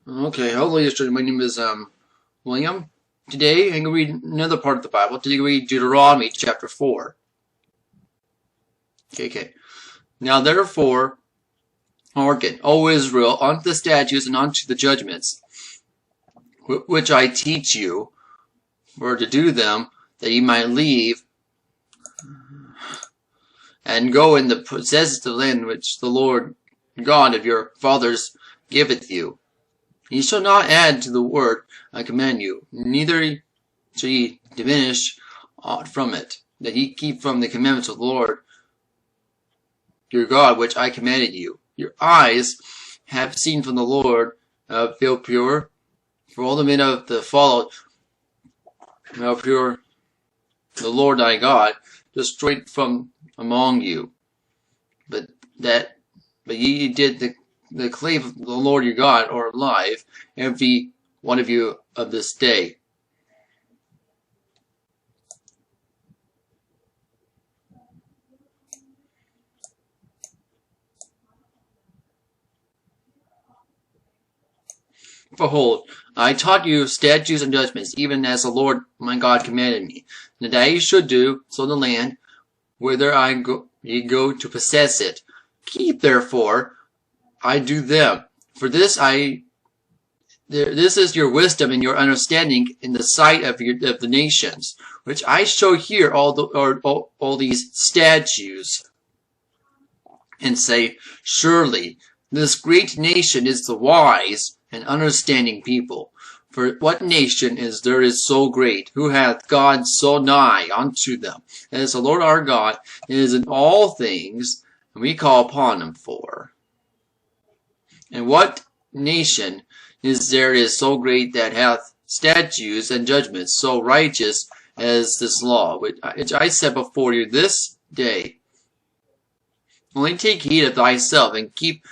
Okay, hello, yesterday. My name is William. Today I'm going to read another part of the Bible. Today I'm going to read Deuteronomy Chapter 4. Okay. Now therefore, hearken, O Israel, unto the statutes and unto the judgments, which I teach you, for to do them, that ye might leave, and go in the possess the land which the Lord God of your fathers giveth you. Ye shall not add to the word I command you, neither shall ye diminish aught from it, that ye keep from the commandments of the Lord your God, which I commanded you. Your eyes have seen from the Lord feel pure, for all the men of the followed are pure, the Lord thy God, destroyed from among you. But ye did the clave of the Lord your God are alive, every one of you of this day. Behold, I taught you statutes and judgments, even as the Lord my God commanded me, that ye should do so in the land whither ye go to possess it. Keep therefore I do them, for this is your wisdom and your understanding in the sight of the nations, which I show here all these statutes, and say, surely this great nation is the wise and understanding people. For what nation is so great, who hath God so nigh unto them, as the Lord our God is in all things, and we call upon him for? And what nation is so great that hath statutes and judgments so righteous as this law, which I set before you this day? Only take heed of thyself, and keep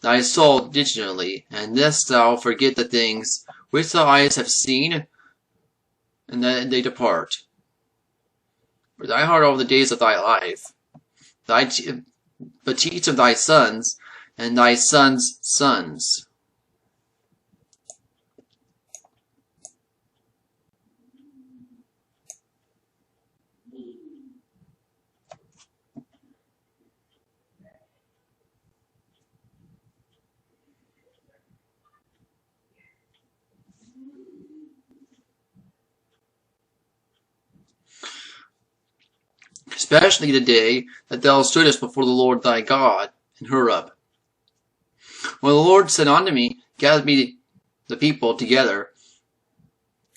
thy soul diligently, and lest thou forget the things which thy eyes have seen, and that they depart. For thy heart all the days of thy life, but teach of thy sons, and thy sons' sons. Especially the day that thou stoodest before the Lord thy God in Horeb. When the Lord said unto me, gather me the people together,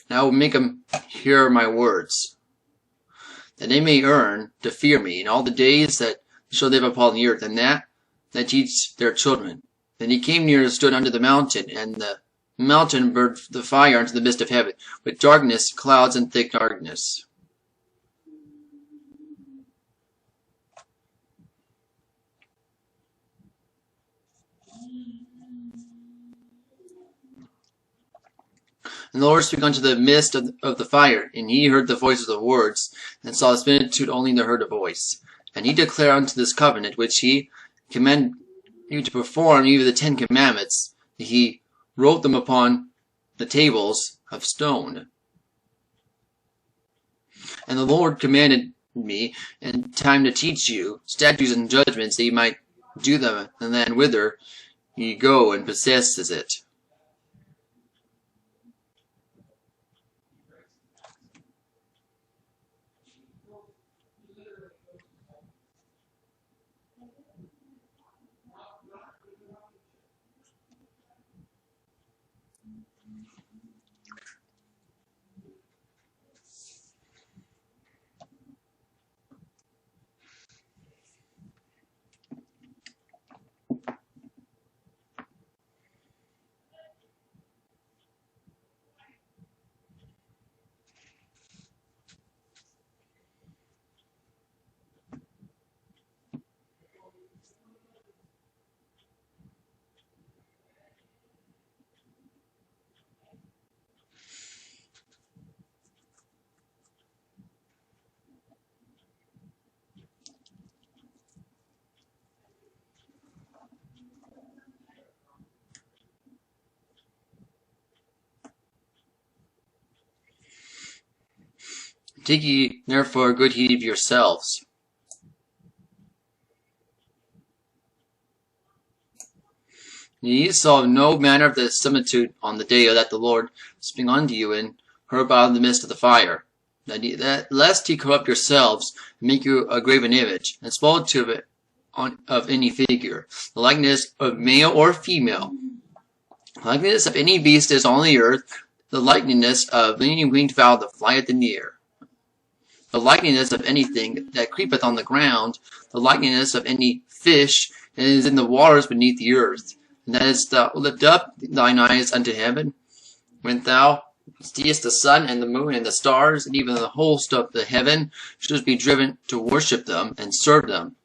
and I will make them hear my words, that they may learn to fear me in all the days that they shall live upon the earth, and that teach their children. Then he came near and stood under the mountain, and the mountain burned the fire into the midst of heaven, with darkness, clouds, and thick darkness. And the Lord spake unto the midst of the fire, and he heard the voice of the words, and saw the similitude only to heard a voice. And he declared unto this covenant which he commanded you to perform, even the 10 commandments, that he wrote them upon the tables of stone. And the Lord commanded me in time to teach you statutes and judgments, that ye might do them in the land whither ye go and possesses it. Take ye therefore good heed of yourselves. Ye saw no manner of the similitude on the day that the Lord spake unto you in Horeb out of the midst of the fire, lest ye corrupt yourselves, and make you a graven image, and swallow to it of any figure, the likeness of male or female, the likeness of any beast is on the earth, the likeness of any winged fowl that flieth in the air, the likeness of anything that creepeth on the ground, the likeness of any fish that is in the waters beneath the earth. And that is thou lift up thine eyes unto heaven, when thou seest the sun and the moon and the stars, and even the host of the heaven, shouldst be driven to worship them and serve them,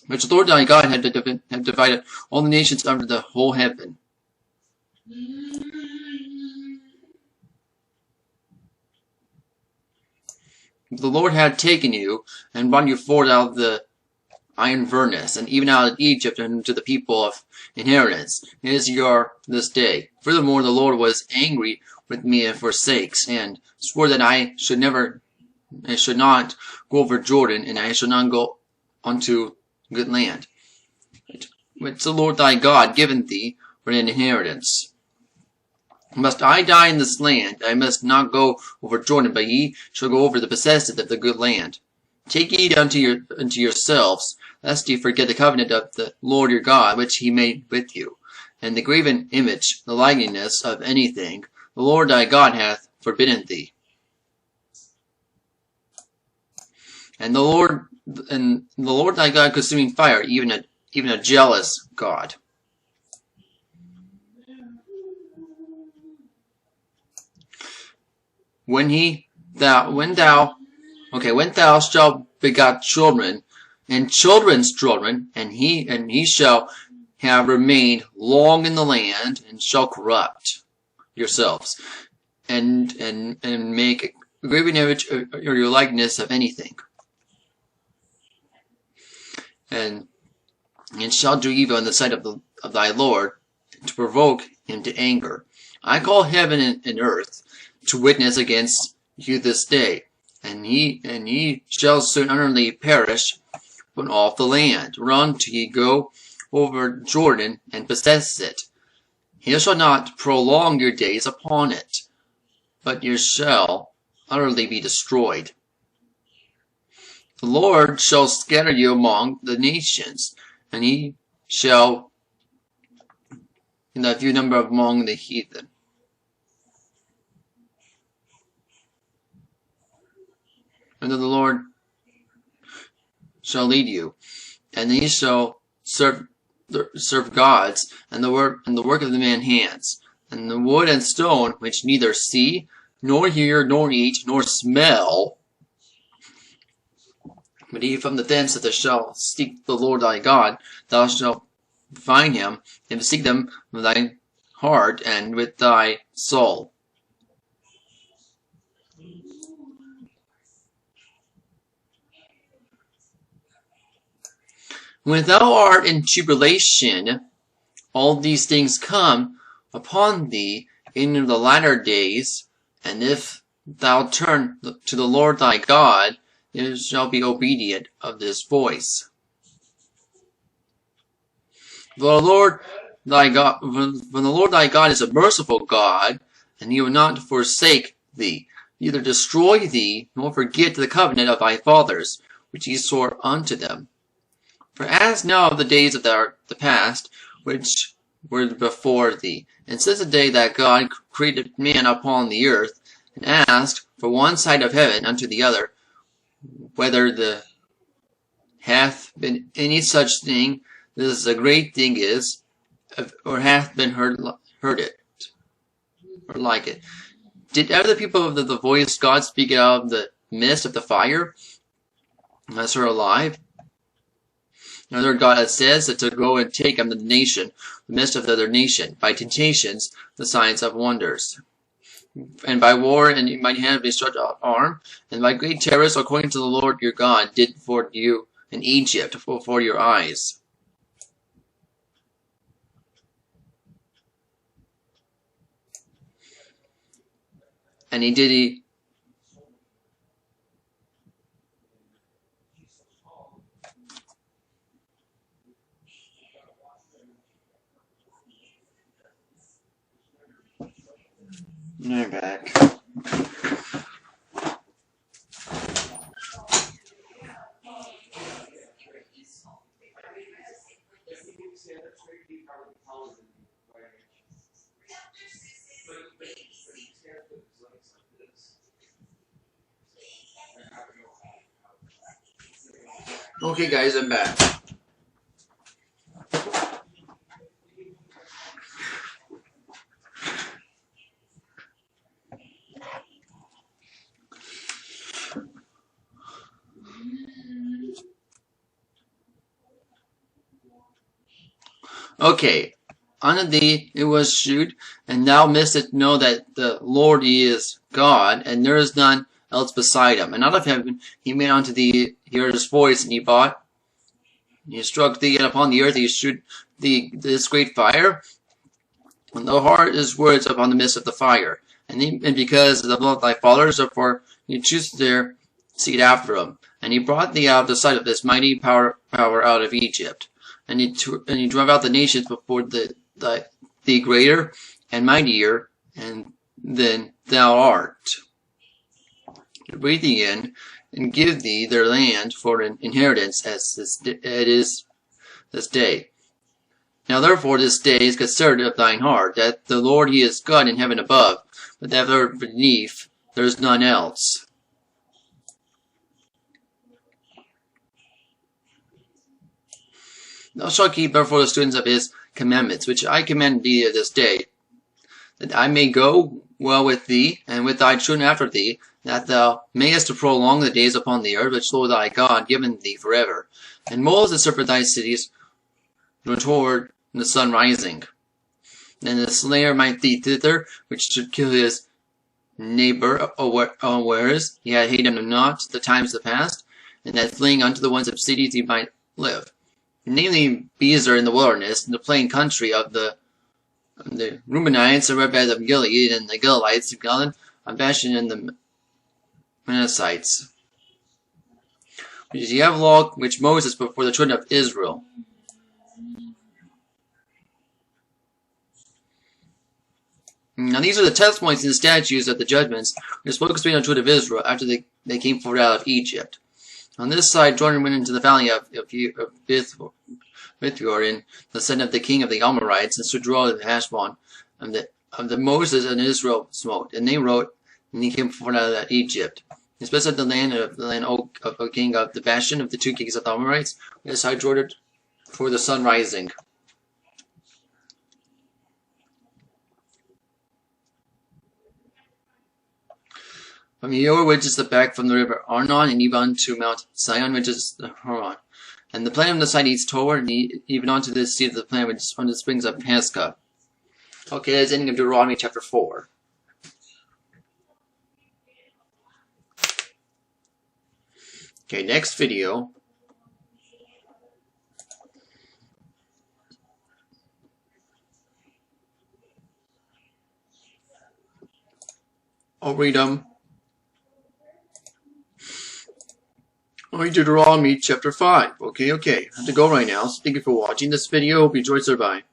which the Lord thy God had divided all the nations under the whole heaven. The Lord had taken you and brought you forth out of the iron furnace, and even out of Egypt unto the people of inheritance, as ye are this day. Furthermore, the Lord was angry with me for sakes, and swore that I should not go over Jordan, and I should not go unto good land, which the Lord thy God given thee for an inheritance. Must I die in this land, I must not go over Jordan, but ye shall go over the possesses of the good land. Take heed unto yourselves, lest ye forget the covenant of the Lord your God, which he made with you, and the graven image, the likeness of anything, the Lord thy God hath forbidden thee. And the Lord thy God, consuming fire, even a jealous God. When thou shalt begot children, and children's children, and he shall have remained long in the land, and shall corrupt yourselves, and make a graven image or your likeness of anything, and shall do evil in the sight of thy Lord, to provoke him to anger. I call heaven and earth to witness against you this day, and ye shall soon utterly perish from off the land, whereon ye go over Jordan and possess it. He shall not prolong your days upon it, but you shall utterly be destroyed. The Lord shall scatter you among the nations, and he shall in a few number among the heathen. And then the Lord shall lead you, and ye shall serve gods, and the work of the man's hands, and the wood and stone, which neither see, nor hear, nor eat, nor smell. But even from the thence that thou shalt seek the Lord thy God, thou shalt find him, and seek them with thy heart and with thy soul. When thou art in tribulation, all these things come upon thee in the latter days, and if thou turn to the Lord thy God, thou shalt be obedient of this voice. For the Lord thy God is a merciful God, and he will not forsake thee, neither destroy thee, nor forget the covenant of thy fathers, which he swore unto them. For as now of the days of the past, which were before thee, and since the day that God created man upon the earth, and asked for one side of heaven unto the other, whether there hath been any such thing, this a great thing is, or hath been heard it, or like it. Did ever the people of the voice God speak out of the midst of the fire, as her alive? Another God says that to go and take them the nation, the midst of the other nation, by temptations, the signs of wonders, and by war and by hand of a stretched out arm, and by great terrors, according to the Lord your God did for you in Egypt before your eyes. And he I'm back. Okay guys, I'm back. Okay, unto thee it was shewed, and thou mightest know that the Lord he is God, and there is none else beside him. And out of heaven he made unto thee hear his voice, and he bought, he struck thee, and upon the earth he shewed thee this great fire, and thou heard his words upon the midst of the fire. And because of the blood of thy fathers, therefore he chose their seed after him. And he brought thee out of the sight of this mighty power out of Egypt. And he drove out the nations before thee greater and mightier than thou art, to breathe thee in, and give thee their land for an inheritance, as it is this day. Now therefore this day is considered of thine heart, that the Lord he is God in heaven above, but that ever beneath there is none else. Thou shalt keep therefore the students of his commandments, which I command thee this day, that I may go well with thee, and with thy children after thee, that thou mayest prolong the days upon the earth, which Lord thy God given thee forever. And Moses serpent thy cities toward the sun rising. Then the slayer might flee thither, which should kill his neighbor unawares, he had hated him not the times of past, and that fleeing unto the ones of cities he might live. Namely, Bezer in the wilderness, in the plain country of the Reubenites, the red of Gilead, and the Gilelites of Galilee, of Bashan, and the Manassites. Which ye have law which Moses before the children of Israel. Now these are the testimonies and the statutes of the judgments which spoke concerning the children of Israel after they came forward out of Egypt. On this side Jordan went into the valley of Bithor, in the son of the king of the Amorites, and stood draw of Heshbon, of the Moses and Israel smote. And they wrote, and he came forward out of Egypt. He specified the land of the king of the Bashan, of the two kings of the Amorites, on the side Jordan for the sun rising. From Yor, which is the back from the river Arnon, and even to Mount Zion, which is the Horon. And the plain on the side east toward, and even unto the sea of the plain, which is from the springs of Pascha. Okay, that's the ending of Deuteronomy chapter 4. Okay, next video. I'll read them. I'll read Deuteronomy chapter 5. Okay. I have to go right now. So thank you for watching this video. Hope you enjoyed. Bye.